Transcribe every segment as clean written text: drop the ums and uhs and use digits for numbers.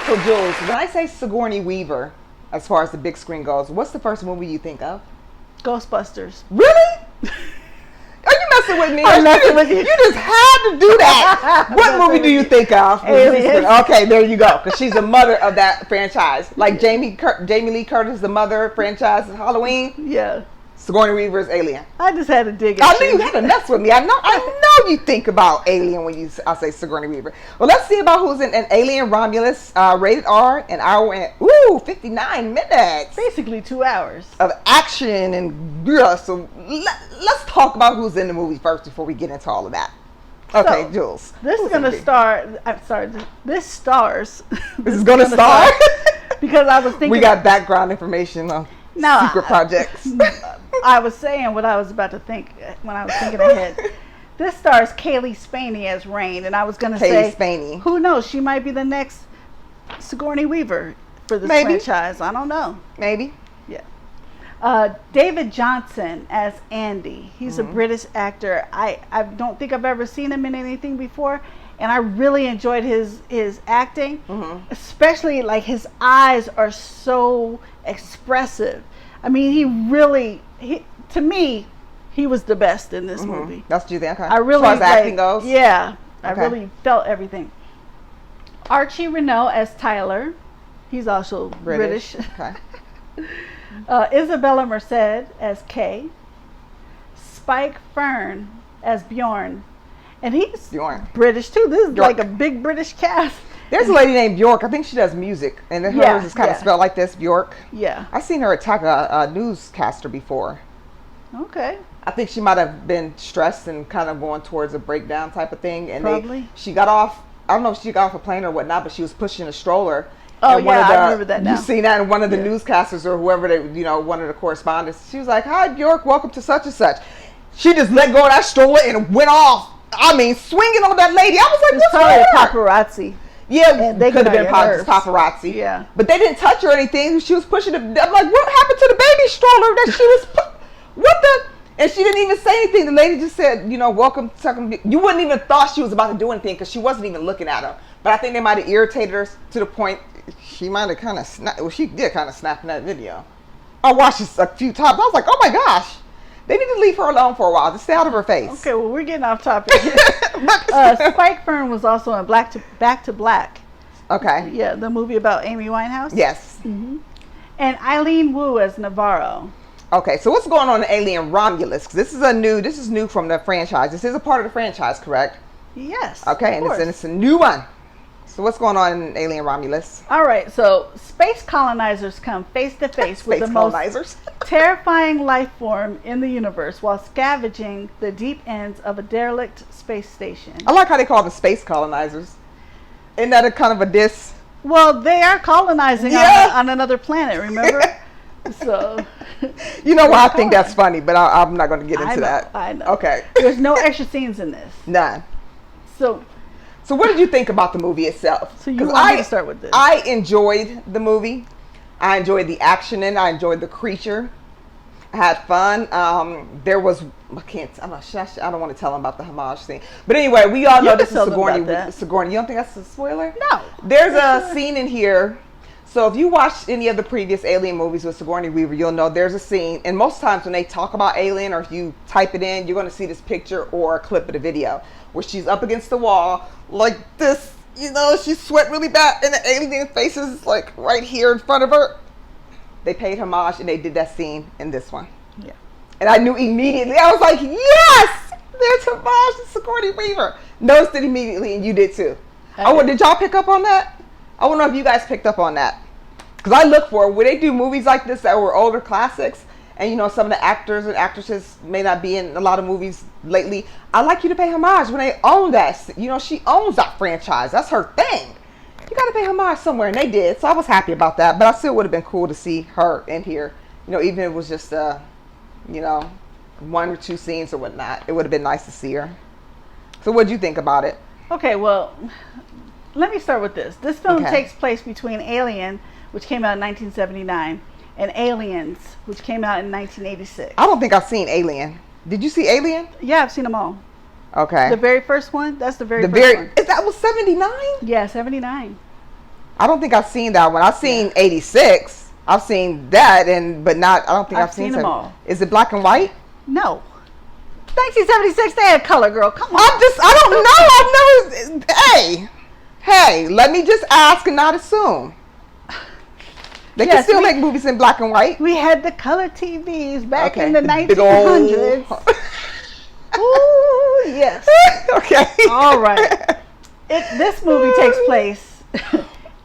So Jules, when I say Sigourney Weaver, as far as the big screen goes, what's the first movie you think of? Ghostbusters. Really? Are you messing with me? I'm messing with you. You just had to do that. What movie do you think of? Aliens. Okay, there you go. Because she's the mother of that franchise. Like Jamie Lee Curtis, the mother franchise of Halloween. Yeah. Sigourney Weaver's Alien. I just had to dig it. I knew you had to mess with me. I know you think about Alien when I say Sigourney Weaver. Well, let's see about who's in an Alien Romulus, rated R, an hour and 59 minutes. Basically 2 hours. Of action and so let's talk about who's in the movie first before we get into all of that. Okay, So, Jules. This is going to star, I'm sorry, this stars. This is going to star? Because I was thinking. We got background information on secret projects. I was saying what I was about to think when I was thinking ahead. This stars Kaylee Spaney as Rain, and I was going to say, Spaney. Who knows? She might be the next Sigourney Weaver for this franchise. I don't know. Maybe. Yeah. David Johnson as Andy. He's a British actor. I don't think I've ever seen him in anything before, and I really enjoyed his acting, especially like his eyes are so expressive. I mean, to me, he was the best in this movie. That's what you think? Okay. I really, as far as acting goes? Yeah. Okay. I really felt everything. Archie Renault as Tyler. He's also British. Okay. Isabella Merced as Kay. Spike Fern as Bjorn. And he's British too. This is like a big British cast. There's a lady named Bjork. I think she does music, and hers is kind of spelled like this, Bjork. Yeah. I've seen her attack a newscaster before. Okay. I think she might have been stressed and kind of going towards a breakdown type of thing. And probably. She got off, I don't know if she got off a plane or whatnot, but she was pushing a stroller. Oh, yeah, I remember that now. You seen that, and one of the newscasters or whoever, one of the correspondents, she was like, "Hi, Bjork, welcome to such and such." She just let go of that stroller and went off. I mean, swinging on that lady. I was like, "What's probably a paparazzi." Yeah, they could have been paparazzi. Yeah. But they didn't touch her or anything. She was pushing I'm like, what happened to the baby stroller that she was what the? And she didn't even say anything. The lady just said, welcome to. You wouldn't even thought she was about to do anything because she wasn't even looking at him. But I think they might have irritated her to the point she might have kind of snapped. Well, she did kind of snap in that video. I watched this a few times. I was like, oh my gosh. They need to leave her alone for a while. Just stay out of her face. Okay, well, we're getting off topic. Spike Fern was also in Back to Black. Okay. Yeah, the movie about Amy Winehouse. Yes. Mm-hmm. And Eileen Wu as Navarro. Okay, so what's going on in Alien Romulus? 'Cause this is new from the franchise. This is a part of the franchise, correct? Yes. Okay, and it's a new one. So what's going on in Alien Romulus? All right, so space colonizers come face to face with the most terrifying life form in the universe while scavenging the deep ends of a derelict space station. I like how they call them space colonizers. Isn't that a kind of a diss? Well, they are colonizing on another planet, remember? So, you know why I think that's funny, but I'm not going to get into that. I know. Okay. There's no extra scenes in this. None. So what did you think about the movie itself? So you want me to start with this? I enjoyed the movie. I enjoyed the action in it. I enjoyed the creature. I had fun. There was I don't want to tell them about the homage scene. But anyway, we all know this is Sigourney. You don't think that's a spoiler? No. There's a scene in here. So if you watch any of the previous Alien movies with Sigourney Weaver, you'll know there's a scene. And most times when they talk about Alien, or if you type it in, you're going to see this picture or a clip of the video where she's up against the wall like this. She's sweat really bad, and the alien face is like right here in front of her. They paid homage, and they did that scene in this one. Yeah. And I knew immediately. I was like, yes, there's homage to Sigourney Weaver. Noticed it immediately, and you did too. Did y'all pick up on that? I don't know if you guys picked up on that. Because I look for when they do movies like this that were older classics, and some of the actors and actresses may not be in a lot of movies lately. I like you to pay homage when they own that. She owns that franchise. That's her thing. You got to pay homage somewhere, and they did. So I was happy about that. But I still would have been cool to see her in here. Even if it was just one or two scenes or whatnot. It would have been nice to see her. So what did you think about it? Okay, well, let me start with this. This film takes place between Alien, which came out in 1979, and Aliens, which came out in 1986. I don't think I've seen Alien. Did you see Alien? Yeah, I've seen them all. Okay. The very first one? That's the very first one. That was 79? Yeah, 79. I don't think I've seen that one. I've seen 86. I've seen that, but not. I don't think I've seen them all. Is it black and white? No. 1976, they had color, girl. Come on. I don't know. I've never. Hey, let me just ask and not assume. They can still make movies in black and white. We had the color TVs back in the 1900s. Ooh, yes. Okay. All right. This movie takes place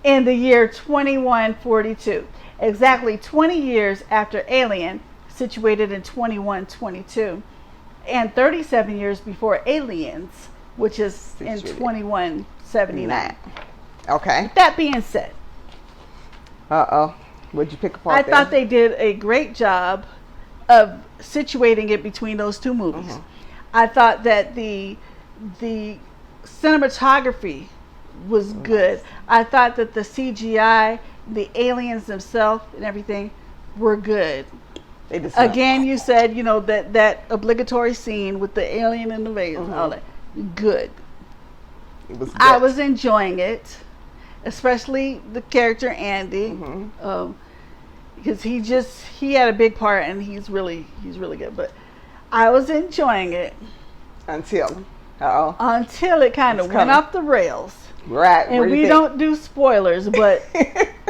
in the year 2142, exactly 20 years after Alien, situated in 2122, and 37 years before Aliens, which is in 2179. Okay. With that being said, what'd you pick apart? I thought they did a great job of situating it between those two movies. I thought that the cinematography was good. I thought that the CGI, the aliens themselves and everything were good. Again, you said, that obligatory scene with the alien in the vase and all that. Good. It was good. I was enjoying it, especially the character Andy, because he had a big part and he's really good. But I was enjoying it until it kind of went off the rails. Right. And we don't do spoilers, but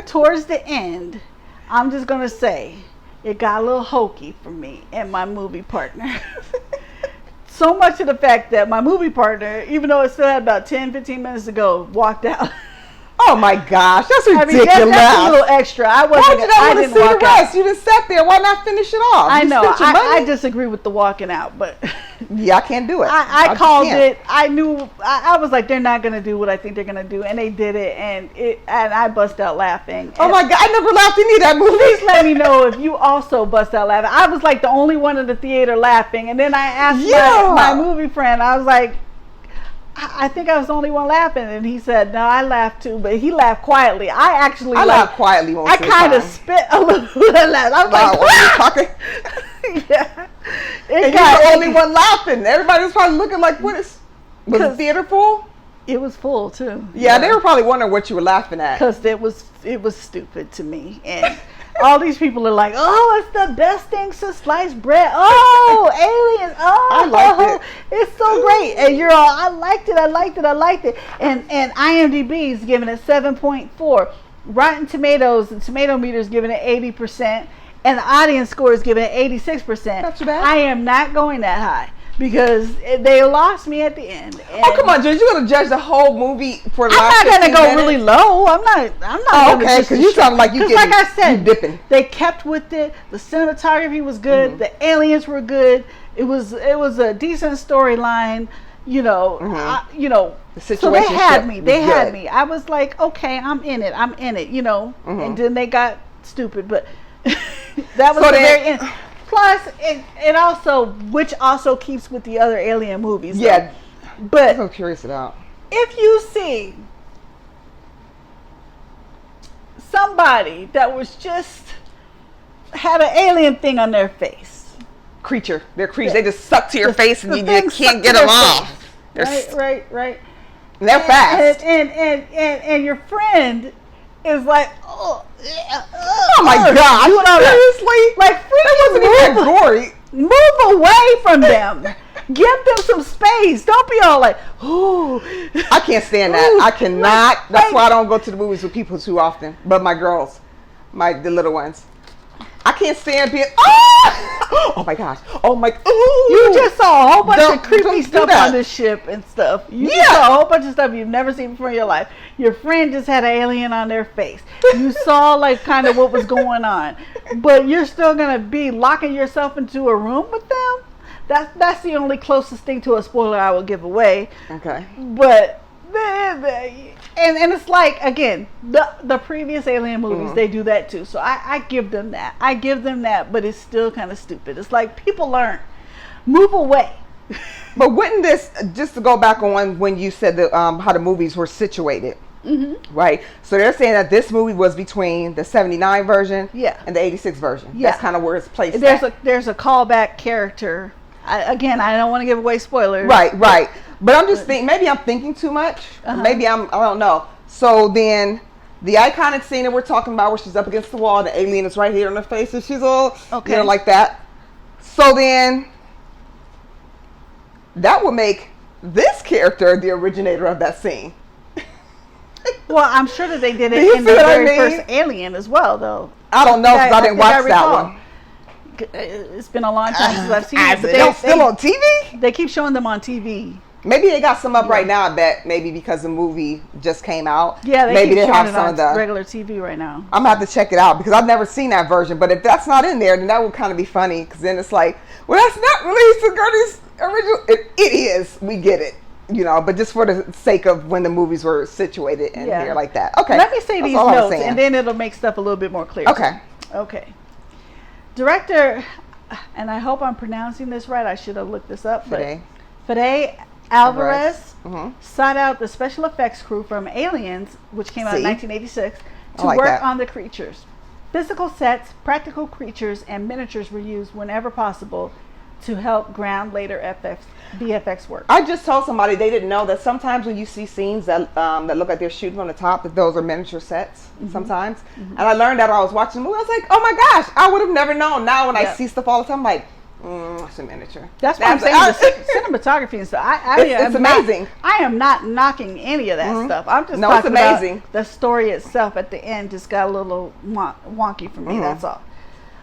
towards the end, I'm just gonna say it got a little hokey for me and my movie partner. So much to the fact that my movie partner, even though it still had about 10-15 minutes to go, walked out. Oh my gosh, that's ridiculous. That's a little extra. I didn't see the rest. You just sat there. Why not finish it off? I know. I disagree with the walking out, but yeah, I can't do it. I called it. I knew. I was like, they're not gonna do what I think they're gonna do, and they did it, and I bust out laughing. Oh my God, I never laughed in any of that movie. Please let me know if you also bust out laughing. I was like the only one in the theater laughing, and then I asked my movie friend. I was like, I think I was the only one laughing, and he said, "No, I laughed too," but he laughed quietly. I laughed quietly. I kind of spit a little bit of laugh. I was like, "What are you talking?" Yeah, and you're the only one laughing. Everybody was probably looking like, "What is?" Was the theater full? It was full too. Yeah, they were probably wondering what you were laughing at. Because it was stupid to me, and all these people are like, "Oh, it's the best thing since sliced bread." Oh, aliens! Oh, I liked it. It's so great, and you're all, "I liked it. And IMDb is giving it 7.4. Rotten Tomatoes, the tomato meter is giving it 80%, and the audience score is giving it 86%. Not too bad. I am not going that high. Because they lost me at the end. Oh, come on, Jules! You're gonna judge the whole movie for the last 15 minutes? I'm not gonna go really low. I'm not. Oh, okay, because you sound like you. Like I said, you dipping. They kept with it. The cinematography was good. The aliens were good. It was a decent storyline. The situation. So they had me. Had me. I was like, okay, I'm in it. And then they got stupid, but that was the very end. Plus, it also, which also keeps with the other alien movies. Yeah, but I'm curious about. If you see somebody that was just had an alien thing on their face, they're creatures. They just suck to your face and you can't get them off. Right. And they're fast. And your friend is like, oh my God! Seriously, like that wasn't even gory. Move away from them. Give them some space. Don't be all like, ooh. I can't stand that. I cannot. That's why I don't go to the movies with people too often. But my girls, the little ones, I can't stand being. Oh my gosh! Oh my! Ooh. You just saw a whole bunch of creepy stuff on this ship and stuff. You saw a whole bunch of stuff you've never seen before in your life. Your friend just had an alien on their face. You saw like kind of what was going on, but you're still gonna be locking yourself into a room with them. That's the only closest thing to a spoiler I will give away. Okay. But and it's like, again, the previous alien movies, they do that too. So I give them that. But it's still kind of stupid. It's like, people learn. Move away. But wouldn't this, just to go back on when you said how the movies were situated, right? So they're saying that this movie was between the 79 version and the 86 version. Yeah. That's kind of where it's placed. There's a callback character. I don't want to give away spoilers. Right. But I'm just thinking, maybe I'm thinking too much. Maybe I don't know. So then The iconic scene that we're talking about, where she's up against the wall, and the alien is right here in her face, and she's all, like that. So then, that would make this character the originator of that scene. Well, I'm sure that they did it in the very first Alien as well, though. I don't know, because I didn't watch that one. It's been a long time since I've seen it. But they're still on TV? They keep showing them on TV. Maybe they got some up right now, I bet. Maybe because the movie just came out. Yeah, maybe they have it some on of the regular TV right now. I'm going to have to check it out, because I've never seen that version. But if that's not in there, then that would kind of be funny, because then it's like, well, that's not really Sigourney's original. It is. We get it. You know, but just for the sake of when the movies were situated in here like that. Okay. Let me say these notes, and then it'll make stuff a little bit more clear. Okay. Director, and I hope I'm pronouncing this right. I should have looked this up. Fede Alvarez sought out the special effects crew from Aliens, which came out in 1986, to work on the creatures. Physical sets, practical creatures, and miniatures were used whenever possible to help ground later VFX work. I just told somebody they didn't know that sometimes when you see scenes that look like they're shooting from the top, that those are miniature sets sometimes. And I learned that while I was watching the movie. I was like, oh my gosh, I would have never known. Now when I see stuff all the time, I'm like, it's a miniature. That's what I'm saying. The cinematography and stuff. It's amazing. I am not knocking any of that stuff. I'm just talking about the story itself at the end just got a little wonky for me. That's all.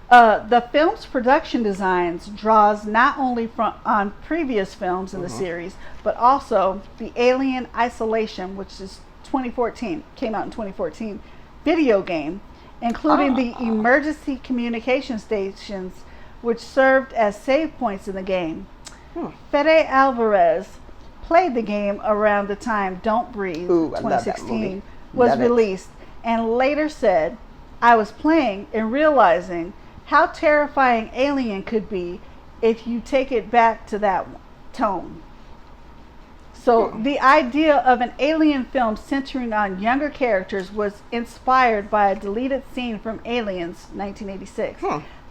The film's production designs draws not only on previous films in the series, but also the Alien Isolation, which is 2014, came out in 2014, video game, including the emergency communication stations, which served as save points in the game. Fede Alvarez played the game around the time Don't Breathe, 2016, was released, and later said, I was playing and realizing how terrifying Alien could be if you take it back to that tone. So the idea of an Alien film centering on younger characters was inspired by a deleted scene from Aliens 1986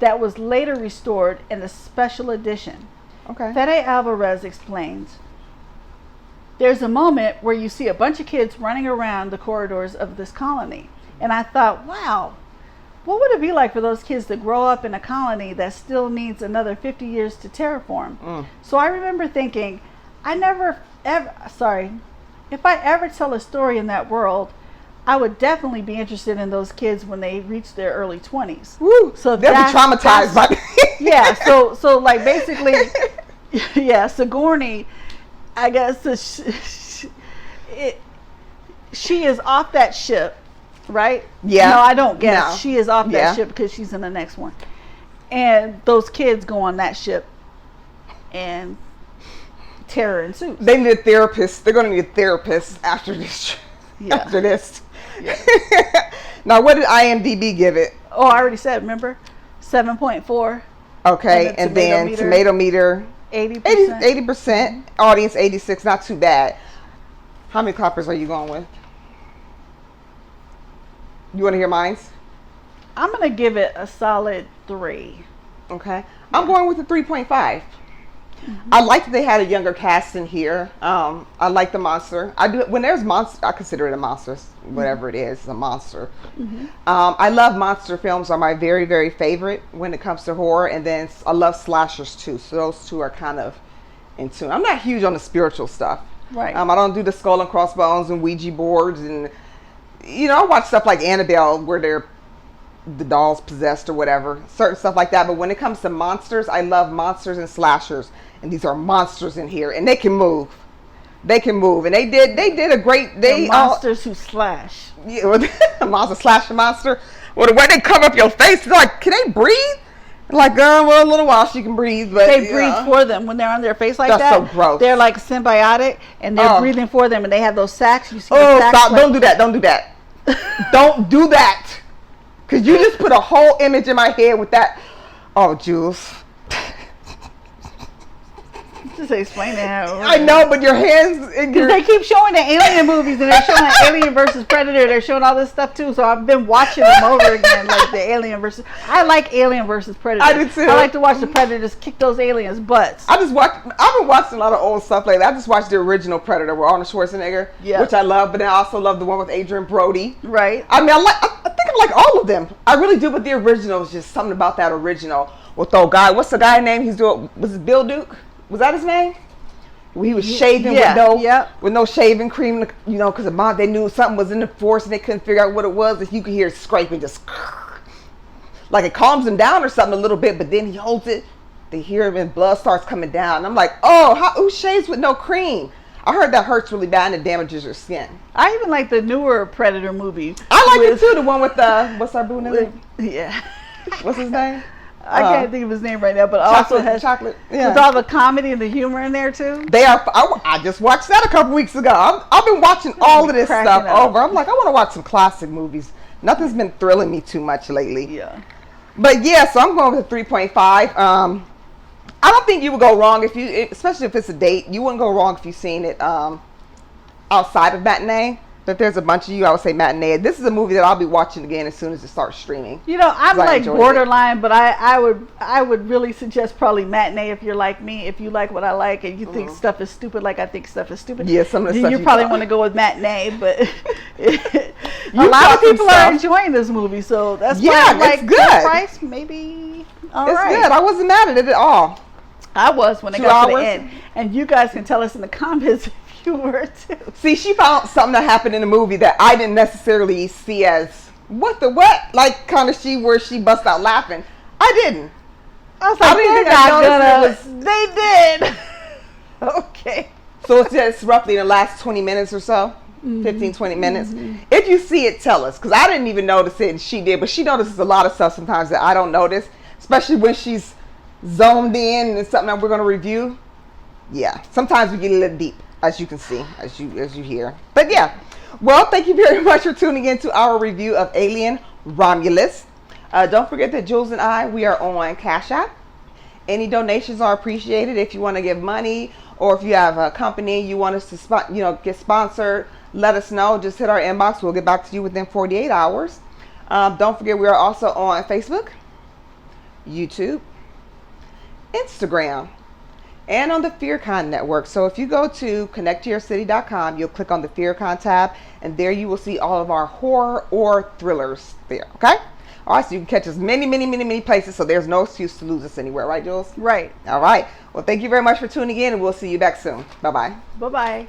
that was later restored in a special edition. Fede Alvarez explains, there's a moment where you see a bunch of kids running around the corridors of this colony. And I thought, wow, what would it be like for those kids to grow up in a colony that still needs another 50 years to terraform? So I remember thinking, if I ever tell a story in that world, I would definitely be interested in those kids when they reach their early 20s. Woo, so they'll be traumatized by it. Yeah, so like basically, Sigourney, I guess she is off that ship. Right? Yeah. No, I don't guess. No. She is off that ship because she's in the next one. And those kids go on that ship and terror ensues. They need a therapist. They're going to need a therapist after this. After this. Yeah. Now, what did IMDb give it? Oh, I already said, remember? 7.4. Okay, and then tomato meter 80%. 80%. Audience 86. Not too bad. How many clappers are you going with? You want to hear mine? I'm going to give it a solid 3. Okay. I'm going with a 3.5. I like that they had a younger cast in here. I like the monster. When there's monster, I consider it a monster. Whatever it is, it's a monster. I love monster films. Are my very, very favorite when it comes to horror. And then I love slashers too. So those two are kind of in tune. I'm not huge on the spiritual stuff. Right. I don't do the skull and crossbones and Ouija boards and... You know, I watch stuff like Annabelle where the doll's possessed or whatever. Certain stuff like that. But when it comes to monsters, I love monsters and slashers. And these are monsters in here. And they can move. They can move. And they did a great... monsters who slash. Yeah, a monster slash a monster. Well, the way they cover up your face, they're like, can they breathe? Like, well, a little while she can breathe, but... They breathe for them when they're on their face like that. That's so gross. They're like symbiotic, and they're breathing for them, and they have those sacs. You see stop. Don't do that. Don't do that. Don't do that. Because you just put a whole image in my head with that. Oh, Jules. Just explain that. I know, but your hands and your... They keep showing the alien movies, and they're showing Alien versus Predator. They're showing all this stuff too. So I've been watching them over again, like the Alien versus. I like Alien versus Predator. I do too. I like to watch the Predators kick those aliens' butts. I've been watching a lot of old stuff lately. I just watched the original Predator with Arnold Schwarzenegger, which I love, but then I also love the one with Adrian Brody. Right. I mean, I think I like all of them. I really do, but the original is just something about that original. With the guy, what's the guy name? Was it Bill Duke? Was that his name? He was shaving with no shaving cream, you know, because they knew something was in the force and they couldn't figure out what it was. If you could hear it scraping, just like it calms him down or something a little bit, but then he holds it. They hear him and blood starts coming down. And I'm like, oh, who shaves with no cream? I heard that hurts really bad and it damages your skin. I even like the newer Predator movie. I like it too. The one with what's our boo name? Yeah. What's his name? I can't think of his name right now, but also has chocolate. Yeah. With all the comedy and the humor in there too. They are. I just watched that a couple weeks ago. I've been watching all of this stuff over. I'm like, I want to watch some classic movies. Nothing's been thrilling me too much lately. Yeah. But yeah, so I'm going with a 3.5. I don't think you would go wrong especially if it's a date. You wouldn't go wrong if you've seen it outside of matinee. But there's a bunch of you, I would say matinee. This is a movie that I'll be watching again as soon as it starts streaming. You know, I'm like borderline, but I would really suggest probably matinee if you're like me. If you like what I like and you think stuff is stupid like I think stuff is stupid. Yeah, some of the stuff you probably want to go with matinee, but a lot of people are enjoying this movie, so that's why I'm like, it's good. Price, maybe all it's right. Good. I wasn't mad at it at all. I was when it got to the end. And you guys can tell us in the comments you were too. See, she found something that happened in the movie that I didn't necessarily see as what, like kind of where she bust out laughing. I didn't. I was like, they did. Okay. So it's just roughly in the last 20 minutes or so, 15, 20 minutes. If you see it, tell us, because I didn't even notice it and she did, but she notices a lot of stuff sometimes that I don't notice, especially when she's zoned in and it's something that we're going to review. Yeah, sometimes we get a little deep. As you can see, as you hear. But yeah, well, thank you very much for tuning in to our review of Alien Romulus. Don't forget that Jules and I, we are on Cash App. Any donations are appreciated. If you want to give money or if you have a company you want us to get sponsored, let us know. Just hit our inbox. We'll get back to you within 48 hours. Don't forget we are also on Facebook, YouTube, Instagram, and on the FearCon network. So if you go to connecttoyourcity.com, you'll click on the FearCon tab, and there you will see all of our horror or thrillers there. Okay? All right, so you can catch us many places, so there's no excuse to lose us anywhere. Right, Jules? Right. All right. Well, thank you very much for tuning in, and we'll see you back soon. Bye-bye. Bye-bye.